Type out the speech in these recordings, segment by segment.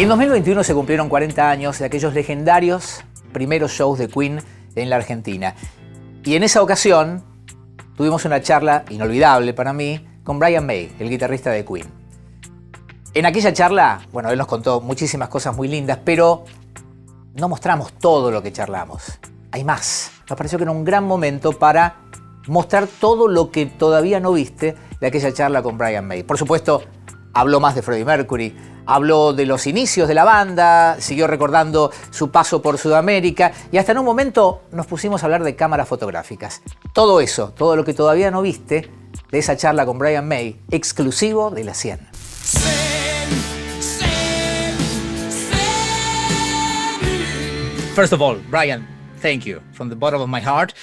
En 2021 se cumplieron 40 años de aquellos legendarios primeros shows de Queen en la Argentina. Y en esa ocasión tuvimos una charla inolvidable para mí con Brian May, el guitarrista de Queen. En aquella charla, bueno, él nos contó muchísimas cosas muy lindas, pero no mostramos todo lo que charlamos. Hay más. Nos pareció que era un gran momento para mostrar todo lo que todavía no viste de aquella charla con Brian May. Por supuesto, habló más de Freddie Mercury, habló de los inicios de la banda, siguió recordando su paso por Sudamérica y hasta en un momento nos pusimos a hablar de cámaras fotográficas. Todo eso, todo lo que todavía no viste de esa charla con Brian May, exclusivo de la 100. First of all, Brian, thank you from the bottom of my heart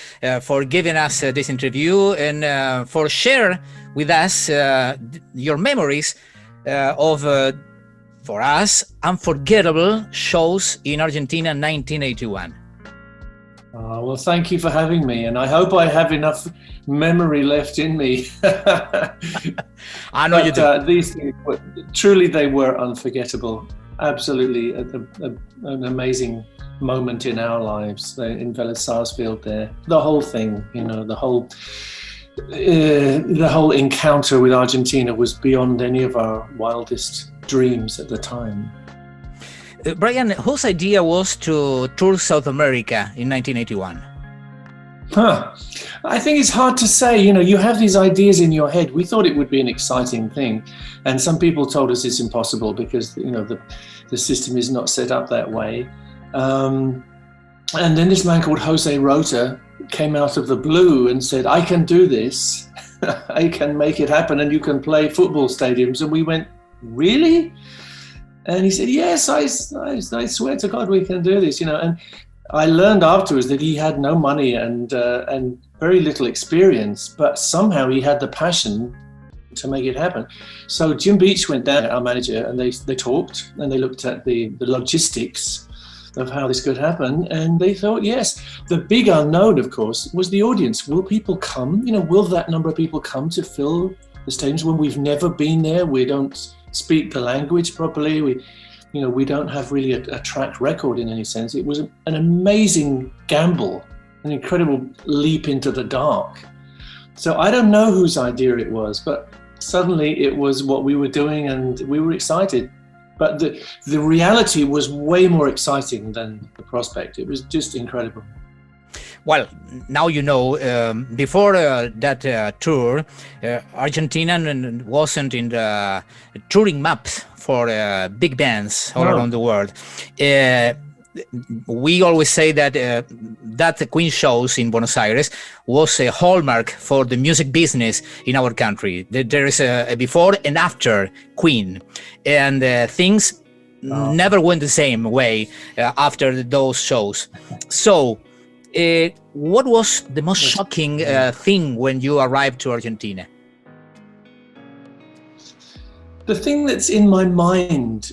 for giving us this interview and for sharing with us your memories of, for us, unforgettable shows in Argentina in 1981. Well, thank you for having me, and I hope I have enough memory left in me. I know you do. These things, truly, they were unforgettable. Absolutely, an amazing moment in our lives in Vélez Sarsfield. There, the whole thing, you know, the whole encounter with Argentina was beyond any of our wildest dreams at the time. Brian, whose idea was to tour South America in 1981? I think it's hard to say. You know, you have these ideas in your head. We thought it would be an exciting thing, and some people told us it's impossible because, you know, the system is not set up that way. And then this man called Jose Rota came out of the blue and said, "I can do this. I can make it happen, and you can play football stadiums." And we went, "Really?" And he said, "Yes, I swear to God we can do this." You know, and I learned afterwards that he had no money and very little experience, but somehow he had the passion to make it happen. So Jim Beach went down, our manager, and they talked and they looked at the logistics of how this could happen, and they thought, yes. The big unknown, of course, was the audience. Will people come? You know, will that number of people come to fill the stadiums when we've never been there? We don't speak the language properly. We don't have really a track record in any sense. It was an amazing gamble, an incredible leap into the dark. So I don't know whose idea it was, but suddenly it was what we were doing and we were excited. But the reality was way more exciting than the prospect. It was just incredible. Well, now you know, before that tour, Argentina wasn't in the touring maps for big bands all around the world. We always say that the Queen shows in Buenos Aires was a hallmark for the music business in our country. There is a before and after Queen, and things never went the same way after those shows. So, what was the most shocking thing when you arrived to Argentina? The thing that's in my mind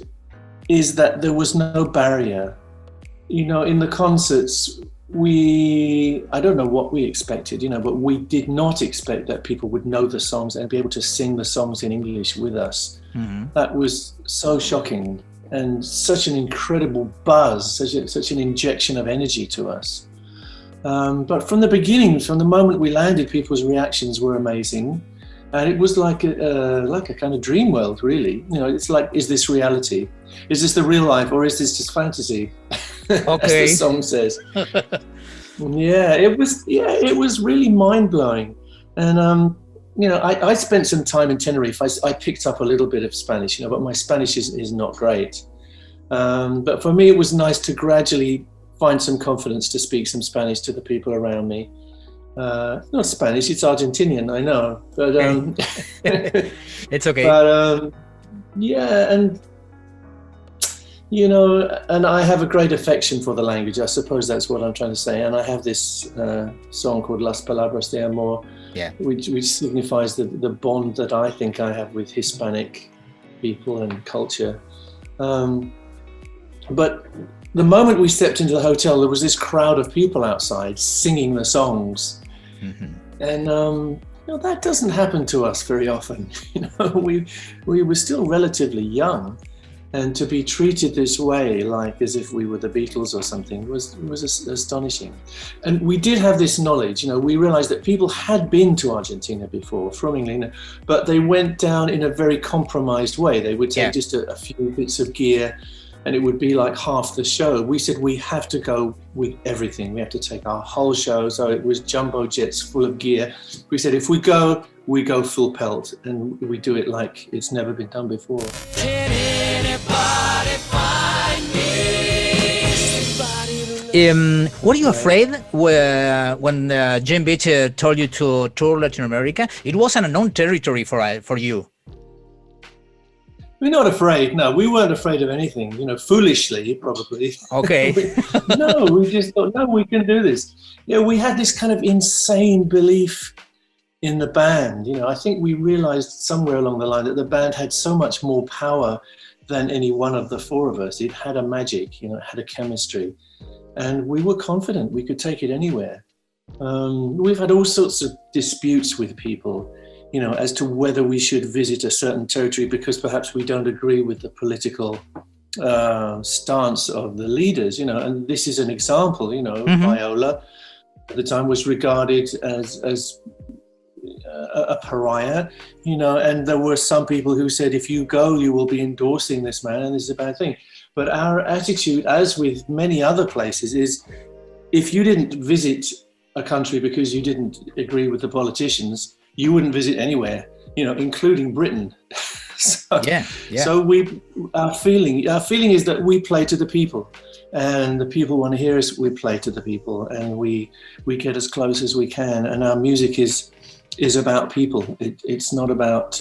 is that there was no barrier. You know, in the concerts, I don't know what we expected, you know, but we did not expect that people would know the songs and be able to sing the songs in English with us. Mm-hmm. That was so shocking and such an incredible buzz, such an injection of energy to us. But from the beginning, from the moment we landed, people's reactions were amazing. And it was like a kind of dream world, really. You know, it's like, is this reality? Is this the real life, or is this just fantasy? Okay. As the song says. It was really mind-blowing. And, you know, I spent some time in Tenerife. I picked up a little bit of Spanish, you know, but my Spanish is not great. But for me, it was nice to gradually find some confidence to speak some Spanish to the people around me. Not Spanish, it's Argentinian, I know, but it's okay. But and you know, and I have a great affection for the language. I suppose that's what I'm trying to say. And I have this song called Las Palabras de Amor, which signifies the bond that I think I have with Hispanic people and culture. But the moment we stepped into the hotel, there was this crowd of people outside singing the songs. Mm-hmm. And you know, that doesn't happen to us very often. You know, we were still relatively young, And to be treated this way, like as if we were the Beatles or something, was astonishing. And we did have this knowledge, we realized that people had been to Argentina before, from England, but they went down in a very compromised way. They would take just a few bits of gear, and it would be like half the show. We said, we have to go with everything. We have to take our whole show. So it was jumbo jets full of gear. We said, if we go full pelt, and we do it like it's never been done before. Were you afraid when Jim Beach told you to tour Latin America? It was an unknown territory for you. We're not afraid. No, we weren't afraid of anything. Foolishly, probably. Okay. No, we just thought, no, we can do this. We had this kind of insane belief in the band. I think we realized somewhere along the line that the band had so much more power than any one of the four of us. It had a magic, it had a chemistry. And we were confident we could take it anywhere. We've had all sorts of disputes with people, as to whether we should visit a certain territory because perhaps we don't agree with the political stance of the leaders, and this is an example, Viola at the time was regarded as a pariah, and there were some people who said, if you go, you will be endorsing this man, and this is a bad thing. But our attitude, as with many other places, is if you didn't visit a country because you didn't agree with the politicians, you wouldn't visit anywhere, including Britain. So our feeling is that we play to the people, and the people want to hear us. We play to the people, and we get as close as we can. And our music is about people. It's not about.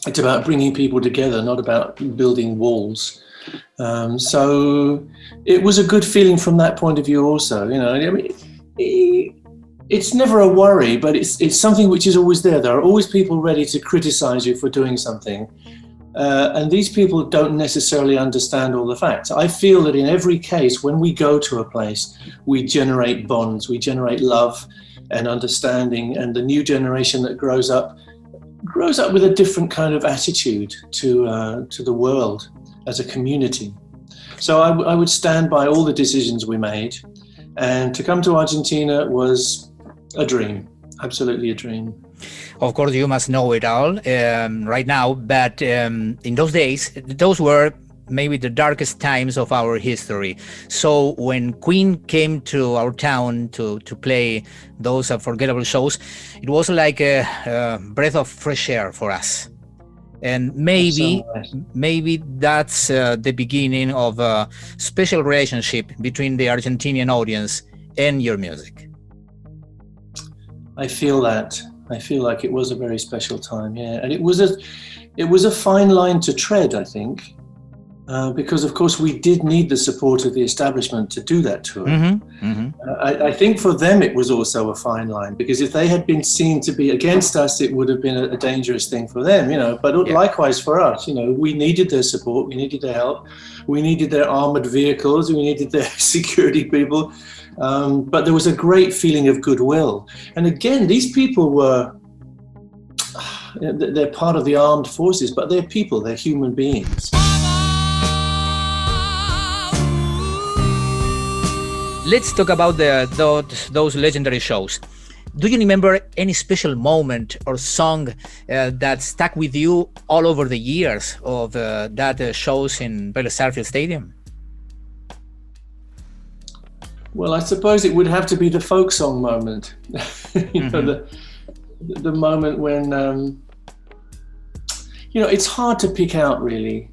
It's about bringing people together, not about building walls. So it was a good feeling from that point of view also, it's never a worry, but it's something which is always there. There are always people ready to criticize you for doing something. And these people don't necessarily understand all the facts. I feel that in every case, when we go to a place, we generate bonds, we generate love and understanding, and the new generation that grows up with a different kind of attitude to the world as a community. So I would stand by all the decisions we made, and to come to Argentina was a dream, absolutely a dream. Of course, you must know it all right now, but in those days, those were maybe the darkest times of our history. So when Queen came to our town to play those unforgettable shows, it was like a breath of fresh air for us. And maybe that's the beginning of a special relationship between the Argentinian audience and your music. I feel that. I feel like it was a very special time, yeah. And it was a fine line to tread, I think, because of course we did need the support of the establishment to do that tour. I think for them it was also a fine line, because if they had been seen to be against us, it would have been a dangerous thing for them, But likewise for us, we needed their support, we needed their help, we needed their armored vehicles, we needed their security people. But there was a great feeling of goodwill. And again, these people they're part of the armed forces, but they're people, they're human beings. Let's talk about those legendary shows. Do you remember any special moment or song that stuck with you all over the years of that shows in Vélez Sarsfield Stadium? Well, I suppose it would have to be the folk song moment. The moment when, it's hard to pick out really.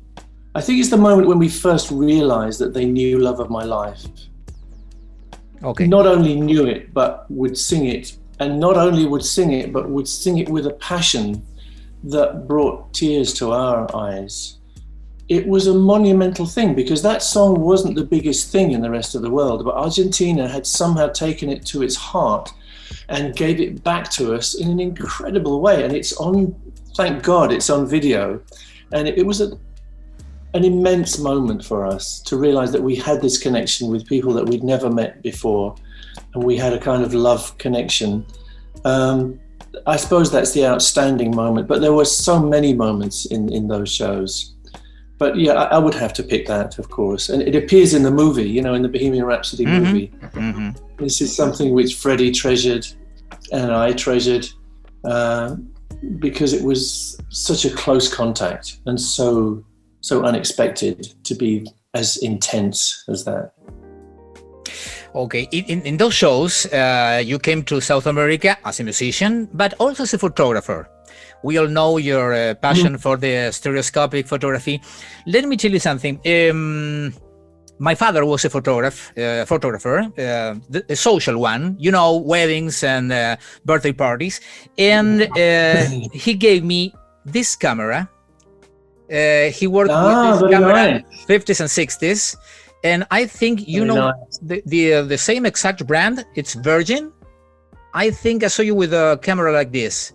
I think it's the moment when we first realized that they knew Love of My Life. Okay. Not only knew it, but would sing it. And not only would sing it, but would sing it with a passion that brought tears to our eyes. It was a monumental thing, because that song wasn't the biggest thing in the rest of the world, but Argentina had somehow taken it to its heart and gave it back to us in an incredible way. And it's on, thank God, it's on video. And it was an immense moment for us to realize that we had this connection with people that we'd never met before, and we had a kind of love connection. I suppose that's the outstanding moment, but there were so many moments in those shows. But yeah, I would have to pick that, of course. And it appears in the movie, you know, in the Bohemian Rhapsody movie. This is something which Freddie treasured and I treasured because it was such a close contact and so unexpected to be as intense as that. Okay, in those shows, you came to South America as a musician, but also as a photographer. We all know your passion for the stereoscopic photography. Let me tell you something. My father was a photographer, a social one, you know, weddings and birthday parties. And he gave me this camera. He worked with this camera, 50s and 60s. And I think, you know, the same exact brand, it's Virgin. I think I saw you with a camera like this.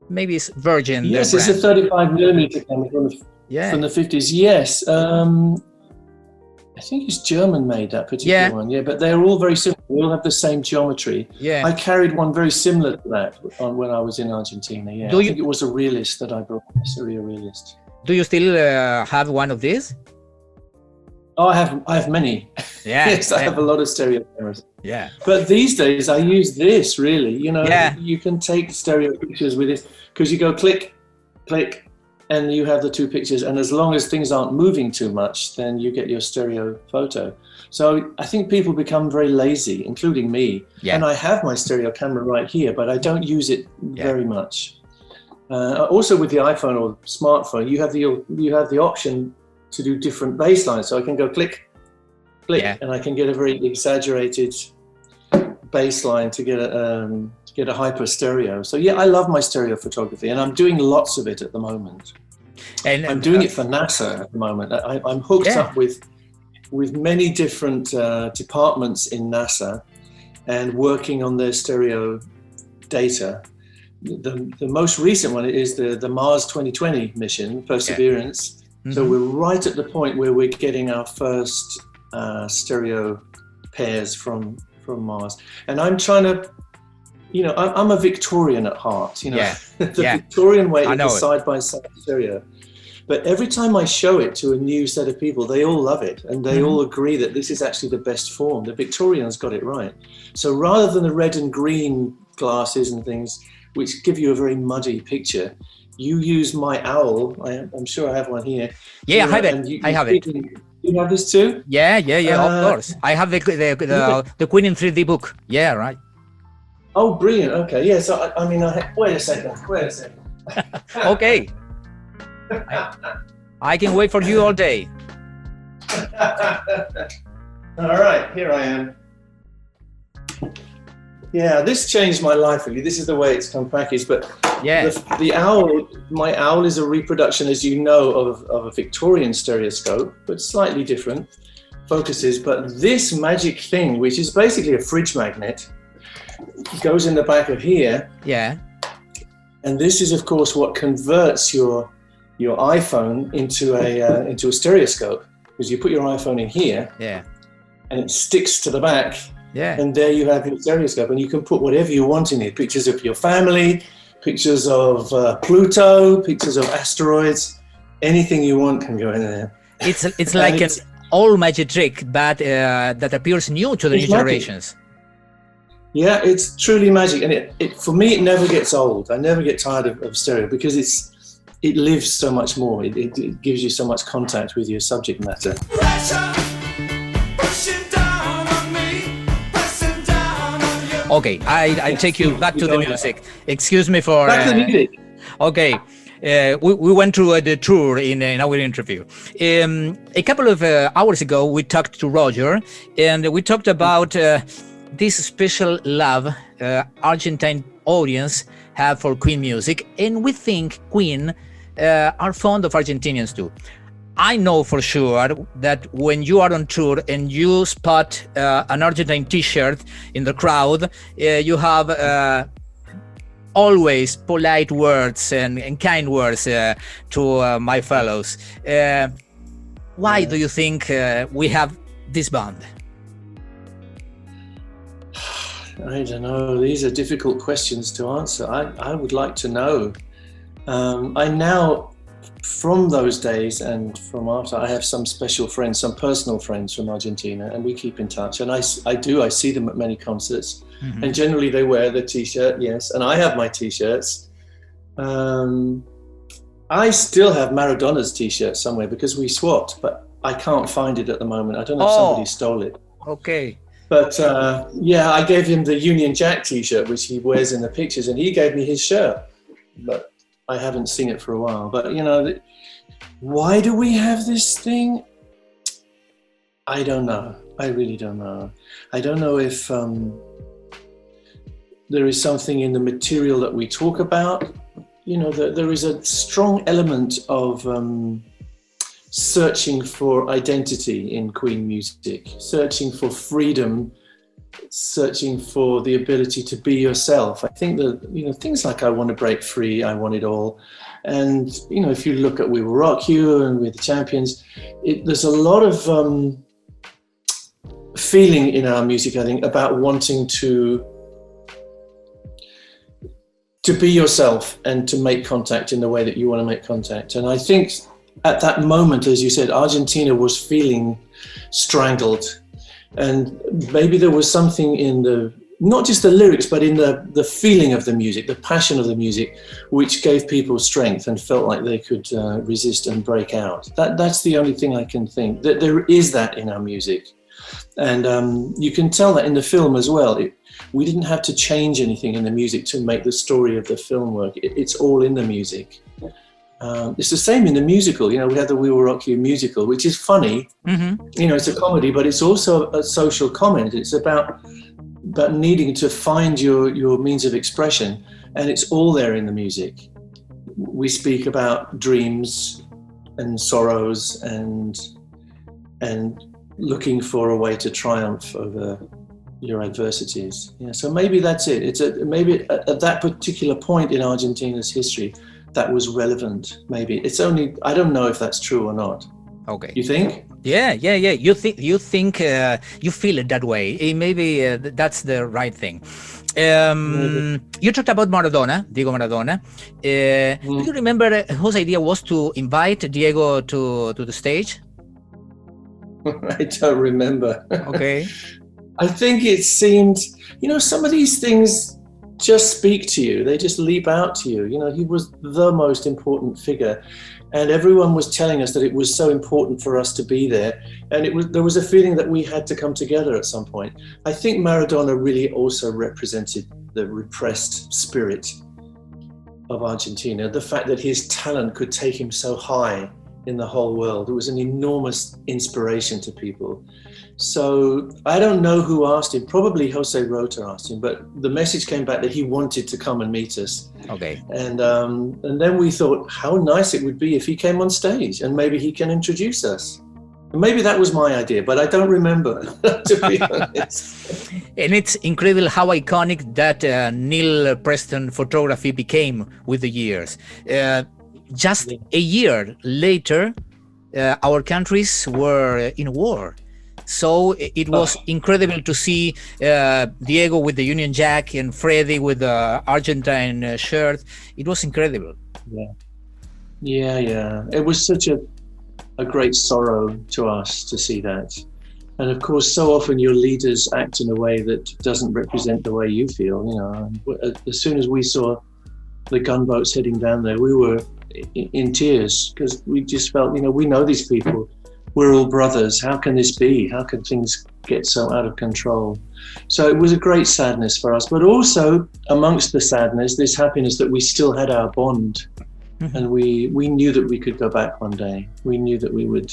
Maybe it's Virgin. Yes, it's a 35mm camera from the 50s. Yes. I think it's German made, that particular one. Yeah, but they're all very similar. They all have the same geometry. Yeah. I carried one very similar to that when I was in Argentina. Yeah. I think it was a realist that I brought, a surrealist. Do you still have one of these? Oh, I have many. Yeah. Yes, I have a lot of stereo cameras. Yeah. But these days I use this really, you know, you can take stereo pictures with this because you go click, click, and you have the two pictures. And as long as things aren't moving too much, then you get your stereo photo. So I think people become very lazy, including me. Yeah. And I have my stereo camera right here, but I don't use it very much. Also with the iPhone or smartphone, you have the option to do different baselines. So I can go click, click, and I can get a very exaggerated baseline to get a hyper stereo. So yeah, I love my stereo photography, and I'm doing lots of it at the moment. And I'm doing it for NASA at the moment. I'm hooked up with many different departments in NASA and working on their stereo data. The most recent one is the Mars 2020 mission, Perseverance. So we're right at the point where we're getting our first stereo pairs from Mars. And I'm trying to, you know, I'm a Victorian at heart, you know. The Victorian way is the side-by-side stereo. But every time I show it to a new set of people, they all love it. And they all agree that this is actually the best form. The Victorians got it right. So rather than the red and green glasses and things, which give you a very muddy picture, you use my owl. I'm sure I have one here. Yeah, I have it. I have it. You have this too? Yeah, of course. I have the Queen in 3D book. Yeah, right. Oh, brilliant. Okay, yeah. So I mean, wait a second. Okay. I can wait for you all day. All right, here I am. Yeah, this changed my life really. This is the way it's come packaged. But the owl, my owl is a reproduction, as you know, of a Victorian stereoscope, but slightly different focuses. But this magic thing, which is basically a fridge magnet, goes in the back of here. Yeah. And this is, of course, what converts your iPhone into a stereoscope, because you put your iPhone in here. Yeah. And it sticks to the back. Yeah. And there you have your stereoscope, and you can put whatever you want in it. Pictures of your family, pictures of Pluto, pictures of asteroids, anything you want can go in there. It's like an old magic trick, but that appears new to the new generations. Yeah, it's truly magic, and it for me it never gets old. I never get tired of stereo because it lives so much more. It gives you so much contact with your subject matter. Okay, I take you back to the music. Excuse me for... Back to the music. Okay, we went through the tour in our interview. A couple of hours ago, we talked to Roger, and we talked about this special love Argentine audience have for Queen music, and we think Queen are fond of Argentinians too. I know for sure that when you are on tour and you spot an Argentine t-shirt in the crowd, you have always polite words and kind words to my fellows. Why do you think we have this bond? I don't know. These are difficult questions to answer. I would like to know. I now from those days and from after, I have some special friends, some personal friends from Argentina, and we keep in touch. And I see them at many concerts, and generally they wear the T-shirt, yes, and I have my T-shirts. I still have Maradona's T-shirt somewhere because we swapped, but I can't find it at the moment. I don't know if somebody stole it. Okay. But yeah, I gave him the Union Jack T-shirt, which he wears in the pictures, and he gave me his shirt. But I haven't seen it for a while. But, you know, why do we have this thing? I don't know. I really don't know. I don't know if there is something in the material that we talk about. You know, there is a strong element of searching for identity in Queen music, searching for freedom, searching for the ability to be yourself. I think that, you know, things like I Want to Break Free, I Want It All. And, you know, if you look at We Will Rock You and We're the Champions, there's a lot of feeling in our music, I think, about wanting to be yourself and to make contact in the way that you want to make contact. And I think at that moment, as you said, Argentina was feeling strangled. And maybe there was something in not just the lyrics, but in the feeling of the music, the passion of the music, which gave people strength and felt like they could resist and break out. That's the only thing I can think, that there is that in our music. And you can tell that in the film as well. We didn't have to change anything in the music to make the story of the film work. It's all in the music. It's the same in the musical. You know, we had the We Will Rock You musical, which is funny. You know, it's a comedy, but it's also a social comment. It's about needing to find your means of expression, and it's all there in the music. We speak about dreams and sorrows and looking for a way to triumph over your adversities. Yeah, so maybe that's it. Maybe at that particular point in Argentina's history, that was relevant. Maybe it's only, I don't know if that's true or not. Okay. You think? Yeah. You think you feel it that way. Maybe that's the right thing. You talked about Diego Maradona. Do you remember whose idea was to invite Diego to the stage? I don't remember. Okay. I think it seemed, you know, some of these things just speak to you. They just leap out to you. You know, he was the most important figure, and everyone was telling us that it was so important for us to be there. And there was a feeling that we had to come together at some point. I think Maradona really also represented the repressed spirit of Argentina. The fact that his talent could take him so high in the whole world. It was an enormous inspiration to people. So I don't know who asked him. Probably Jose Rota asked him, but the message came back that he wanted to come and meet us. Okay. And then we thought how nice it would be if he came on stage and maybe he can introduce us. And maybe that was my idea, but I don't remember, to be honest. And it's incredible how iconic that Neil Preston photography became with the years. Just a year later, our countries were in war. So it was incredible to see Diego with the Union Jack and Freddie with the Argentine shirt. It was incredible. Yeah. It was such a great sorrow to us to see that. And of course, so often your leaders act in a way that doesn't represent the way you feel. You know, as soon as we saw the gunboats heading down there, we were in tears because we just felt, you know, we know these people. We're all brothers. How can this be? How can things get so out of control? So it was a great sadness for us, but also amongst the sadness, this happiness that we still had our bond, and we knew that we could go back one day. We knew that we would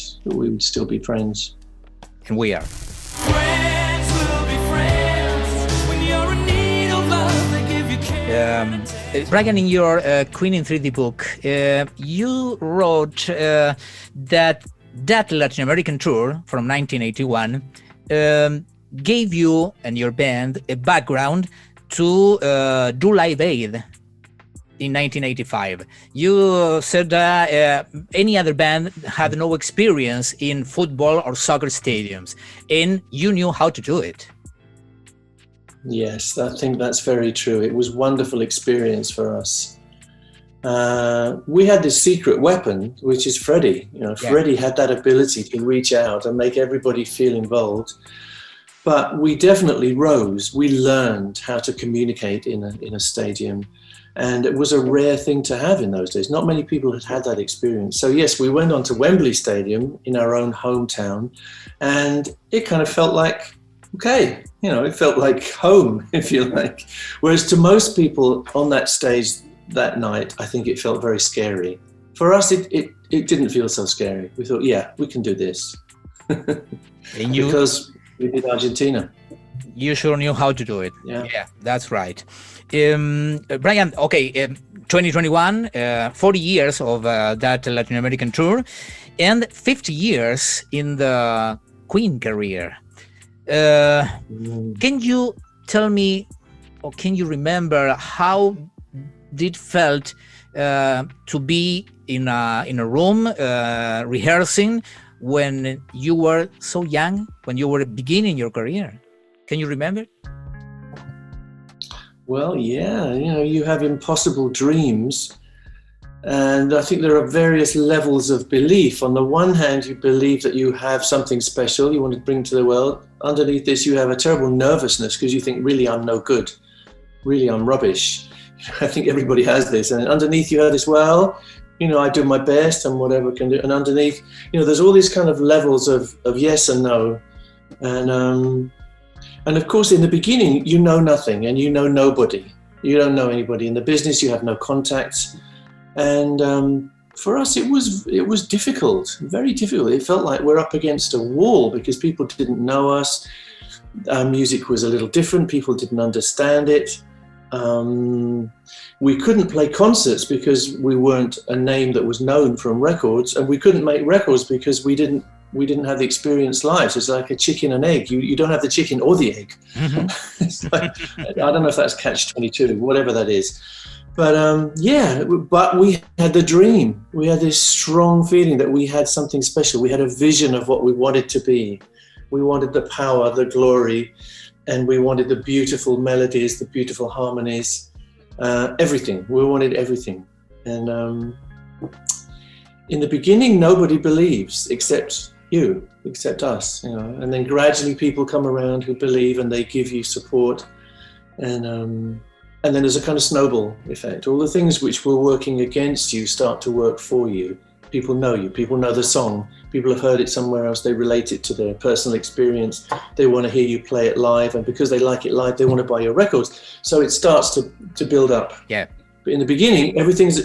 still be friends, and we are. Friends will be friends when you're in need of love. They give you care. Brian, in your Queen in 3D book, you wrote that Latin American tour from 1981 gave you and your band a background to do Live Aid in 1985. You said that any other band had no experience in football or soccer stadiums, and you knew how to do it. Yes, I think that's very true. It was a wonderful experience for us. we had this secret weapon, which is Freddie. You know, Freddie had that ability to reach out and make everybody feel involved. But we definitely rose. We learned how to communicate in a stadium. And it was a rare thing to have in those days. Not many people had had that experience. So yes, we went on to Wembley Stadium in our own hometown, and it kind of felt like, okay, you know, it felt like home, if you like. Whereas to most people on that stage that night, I think it felt very scary. For us, it didn't feel so scary. We thought, yeah, we can do this. Because we did Argentina. You sure knew how to do it. Yeah, that's right. Brian, okay, 2021, 40 years of that Latin American tour, and 50 years in the Queen career. Can you tell me, or can you remember how did felt to be in a room rehearsing when you were so young, when you were beginning your career? Can you remember? Well, yeah, you know, you have impossible dreams. And I think there are various levels of belief. On the one hand, you believe that you have something special you want to bring to the world. Underneath this, you have a terrible nervousness because you think, really, I'm no good. Really, I'm rubbish. I think everybody has this. And underneath, you have this, well, you know, I do my best and whatever I can do. And underneath, you know, there's all these kind of levels of yes and no. And of course, in the beginning, you know nothing and you know nobody. You don't know anybody in the business. You have no contacts. And for us, it was difficult, very difficult. It felt like we're up against a wall because people didn't know us. Our music was a little different. People didn't understand it. We couldn't play concerts because we weren't a name that was known from records, and we couldn't make records because we didn't have the experience live. So it's like a chicken and egg. You don't have the chicken or the egg. Mm-hmm. It's like, I don't know if that's catch-22, whatever that is. But but we had the dream. We had this strong feeling that we had something special. We had a vision of what we wanted to be. We wanted the power, the glory, and we wanted the beautiful melodies, the beautiful harmonies, everything. We wanted everything. And in the beginning, nobody believes except you, except us, you know. And then gradually people come around who believe and they give you support. And then there's a kind of snowball effect. All the things which were working against you start to work for you. People know you. People know the song. People have heard it somewhere else. They relate it to their personal experience. They want to hear you play it live. And because they like it live, they want to buy your records. So it starts to build up. Yeah. But in the beginning, everything's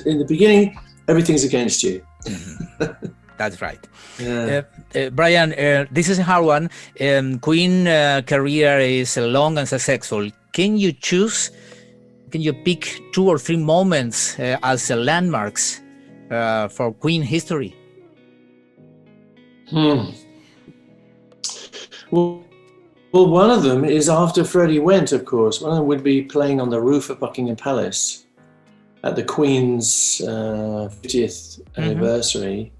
against you. Mm-hmm. That's right. Yeah. Brian, this is a hard one. Queen career is long and successful. Can you pick 2 or 3 moments as landmarks for Queen history? Well, one of them is after Freddie went, of course. One of them would be playing on the roof of Buckingham Palace at the Queen's 50th anniversary.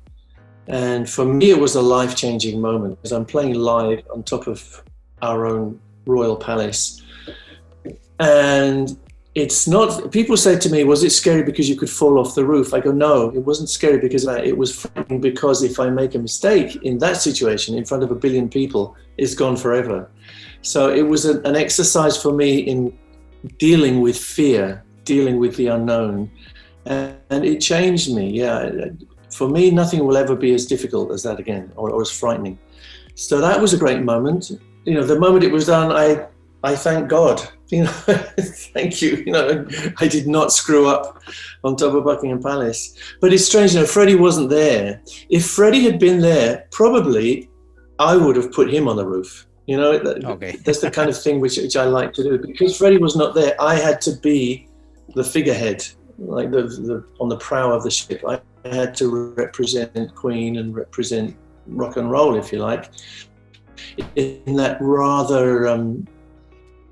And for me, it was a life-changing moment because I'm playing live on top of our own royal palace. And it's not, people say to me, was it scary because you could fall off the roof? I go, no, it wasn't scary because of that. It was frightening because if I make a mistake in that situation in front of 1 billion people, it's gone forever. So it was an exercise for me in dealing with fear, dealing with the unknown. And it changed me, yeah. For me, nothing will ever be as difficult as that again, or as frightening. So that was a great moment. You know, the moment it was done, I thank God. You know, thank you. You know, I did not screw up on top of Buckingham Palace. But it's strange, you know, Freddie wasn't there. If Freddie had been there, probably I would have put him on the roof. You know, okay. That's the kind of thing which I like to do. Because Freddie was not there, I had to be the figurehead, like the on the prow of the ship. I had to represent Queen and represent rock and roll, if you like, in that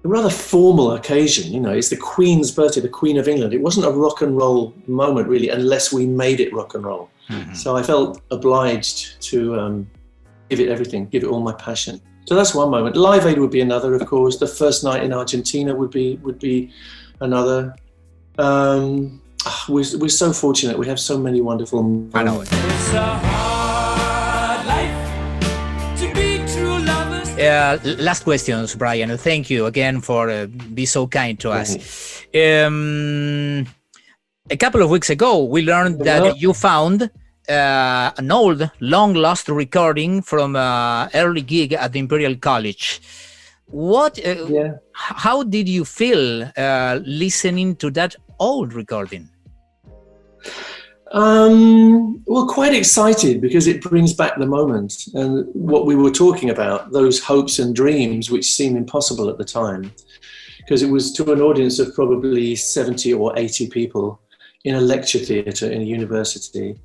rather formal occasion. You know, it's the Queen's birthday, the Queen of England. It wasn't a rock and roll moment really, unless we made it rock and roll. Mm-hmm. So I felt obliged to give it everything, give it all my passion. So that's one moment. Live Aid would be another, of course. The first night in Argentina would be another. We're so fortunate. We have so many wonderful moments. I know it. It's a hard life to be true lovers. Last questions, Brian. Thank you again for being so kind to us. A couple of weeks ago, we learned that you found an old, long-lost recording from an early gig at the Imperial College. How did you feel listening to that old recording? Well, quite excited, because it brings back the moment and what we were talking about, those hopes and dreams which seem impossible at the time, because it was to an audience of probably 70 or 80 people in a lecture theatre in a university.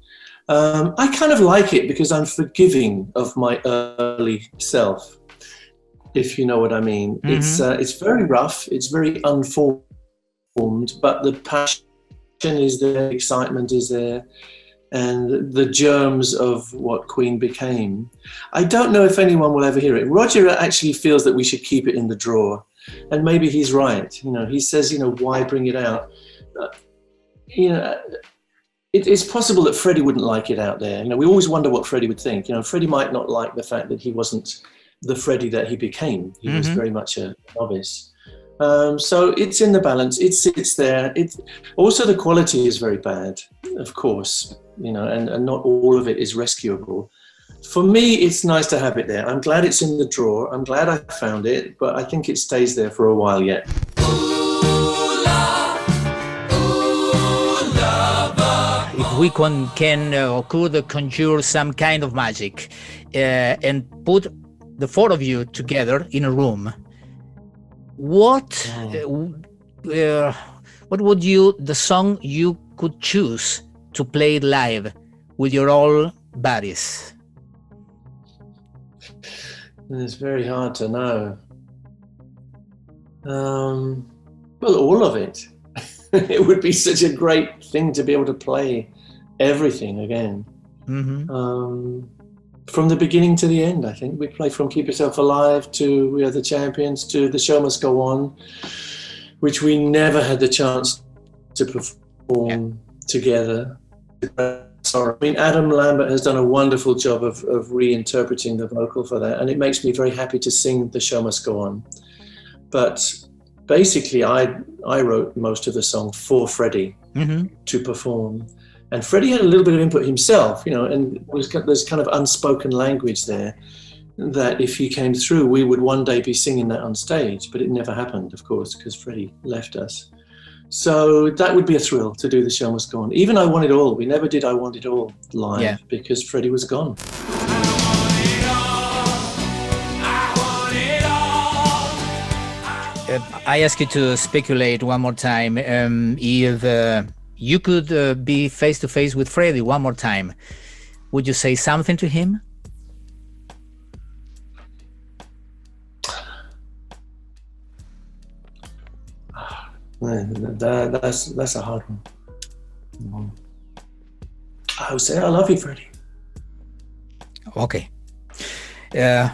I kind of like it because I'm forgiving of my early self, if you know what I mean. Mm-hmm. It's very rough, it's very unformed, but the passion is there, excitement is there, and the germs of what Queen became. I don't know if anyone will ever hear it. Roger actually feels that we should keep it in the drawer, and maybe he's right. He says, why bring it out? It's possible that Freddie wouldn't like it out there. We always wonder what Freddie would think. Freddie might not like the fact that he wasn't the Freddie that he became. He was very much a novice. So it's in the balance. It sits there. Also, the quality is very bad, of course, and not all of it is rescuable. For me, it's nice to have it there. I'm glad it's in the drawer. I'm glad I found it, but I think it stays there for a while yet. If we can or could conjure some kind of magic and put the four of you together in a room, what would the song you could choose to play live with your all buddies? It's very hard to know. Well, all of it. It would be such a great thing to be able to play everything again. From the beginning to the end, I think. We play from Keep Yourself Alive to We Are the Champions to The Show Must Go On, which we never had the chance to perform together. Sorry. Adam Lambert has done a wonderful job of reinterpreting the vocal for that, and it makes me very happy to sing The Show Must Go On. But basically, I wrote most of the song for Freddie to perform. And Freddie had a little bit of input himself, and there's kind of unspoken language there that if he came through, we would one day be singing that on stage. But it never happened, of course, because Freddie left us. So that would be a thrill to do The Show Must Go On. Even I Want It All. We never did I Want It All live because Freddie was gone. I ask you to speculate one more time. If you could be face to face with Freddie one more time, would you say something to him? That's a hard one. I would say I love you, Freddie. Okay.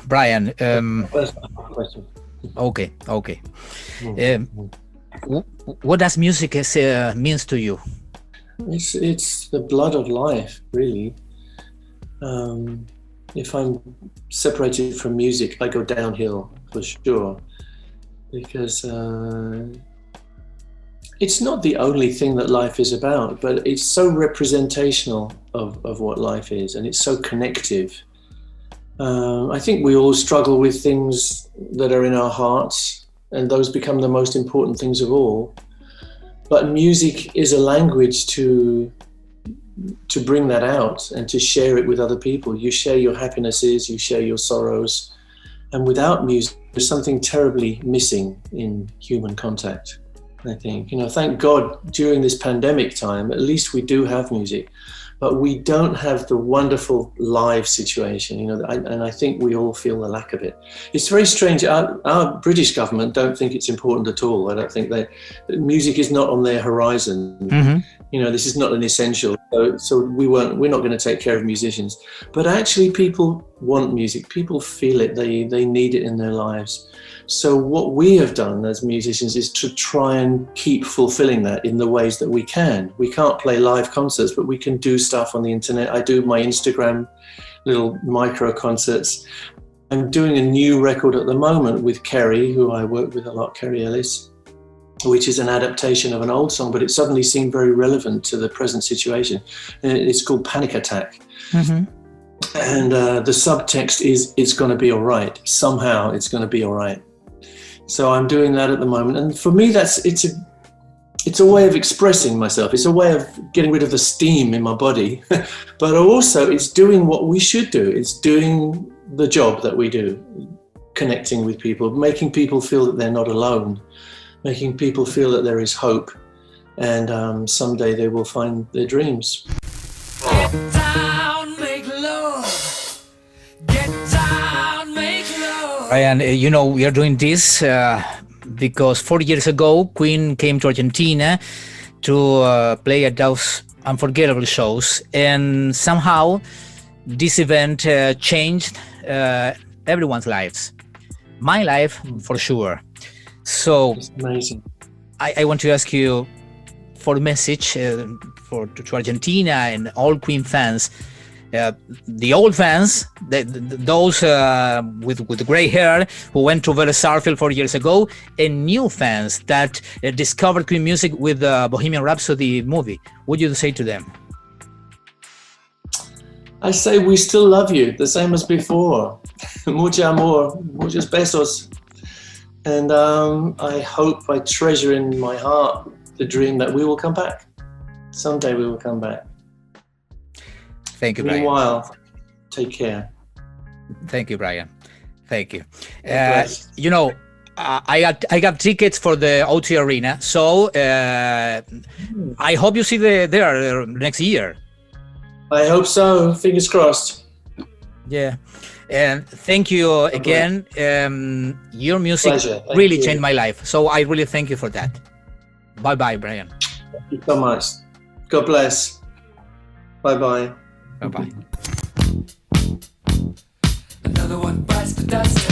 Brian. That's a hard question. Okay. What does music means to you? It's the blood of life, really. If I'm separated from music, I go downhill for sure, because it's not the only thing that life is about, but it's so representational of what life is, and it's so connective. I think we all struggle with things that are in our hearts, and those become the most important things of all. But music is a language to bring that out and to share it with other people. You share your happinesses, you share your sorrows, and without music, there's something terribly missing in human contact, I think. Thank God during this pandemic time, at least we do have music. But we don't have the wonderful live situation, and I think we all feel the lack of it. It's very strange. Our British government don't think it's important at all. I don't think music is not on their horizon. This is not an essential. So we're not going to take care of musicians. But actually, people want music. People feel it. They need it in their lives. So what we have done as musicians is to try and keep fulfilling that in the ways that we can. We can't play live concerts, but we can do stuff on the internet. I do my Instagram little micro concerts. I'm doing a new record at the moment with Kerry, who I work with a lot, Kerry Ellis, which is an adaptation of an old song, but it suddenly seemed very relevant to the present situation. And it's called Panic Attack. Mm-hmm. And the subtext is, it's going to be all right. Somehow it's going to be all right. So I'm doing that at the moment. And for me, it's a way of expressing myself. It's a way of getting rid of the steam in my body. But also it's doing what we should do. It's doing the job that we do, connecting with people, making people feel that they're not alone, making people feel that there is hope, and someday they will find their dreams. Get down, make love. Get down, make love. Brian, we are doing this because 4 years ago, Queen came to Argentina to play at those unforgettable shows, and somehow this event changed everyone's lives. My life, for sure. So it's amazing. I want to ask you for a message to Argentina and all Queen fans, the old fans, those with gray hair who went to Vélez Sarsfield 4 years ago, and new fans that discovered Queen music with the Bohemian Rhapsody movie. What do you say to them? I say we still love you, the same as before. Mucho amor, muchos besos. And I treasure in my heart the dream that we will come back. Someday we will come back. Thank you, Brian. Meanwhile, take care. Thank you, Brian. Thank you. I got tickets for the O2 Arena, so I hope you see there next year. I hope so. Fingers crossed. Yeah. And thank you again. Your music really changed my life. So I really thank you for that. Bye-bye, Brian. Thank you so much. God bless. Bye-bye. Bye-bye. Another one bites the dust.